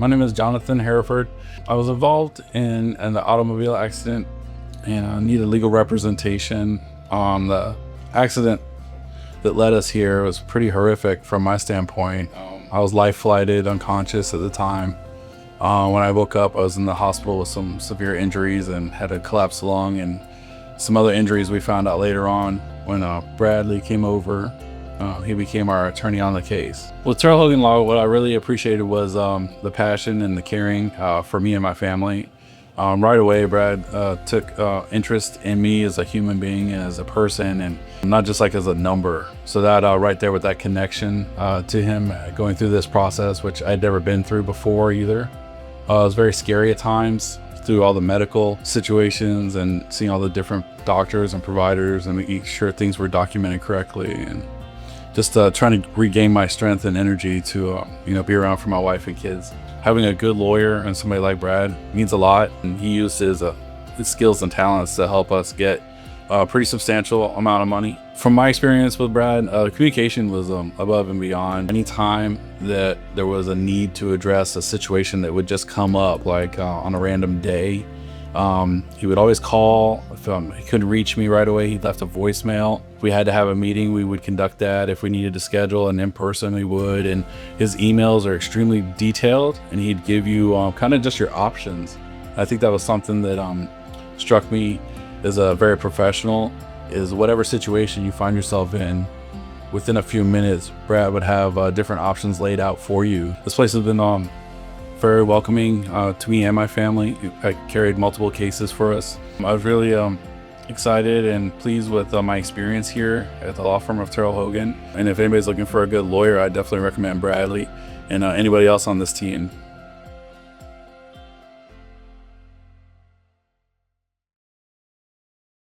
My name is Jonathan Hereford. I was involved in an automobile accident and I needed legal representation on the accident that led us here. It was pretty horrific from my standpoint. I was life flighted, unconscious at the time. When I woke up, I was in the hospital with some severe injuries and had a collapsed lung and some other injuries we found out later on when Bradley came over. He became our attorney on the case. With Terrell Hogan Law, what I really appreciated was the passion and the caring for me and my family. Right away, Brad took interest in me as a human being, as a person, and not just like as a number. So that right there with that connection to him going through this process, which I'd never been through before either. It was very scary at times through all the medical situations and seeing all the different doctors and providers and making sure things were documented correctly, and just trying to regain my strength and energy to be around for my wife and kids. Having a good lawyer and somebody like Brad means a lot, and he used his skills and talents to help us get a pretty substantial amount of money. From my experience with Brad, communication was above and beyond. Anytime that there was a need to address a situation that would just come up, like on a random day, he would always call. If he couldn't reach me right away, he left a voicemail. If we had to have a meeting, we would conduct that. If we needed to schedule an in-person, we would. And his emails are extremely detailed, and he'd give you kind of just your options. I think that was something that struck me as a very professional, is whatever situation you find yourself in, within a few minutes, Brad would have different options laid out for you. This place has been very welcoming to me and my family. I carried multiple cases for us. I was really excited and pleased with my experience here at the law firm of Terrell Hogan. And if anybody's looking for a good lawyer, I definitely recommend Bradley and anybody else on this team.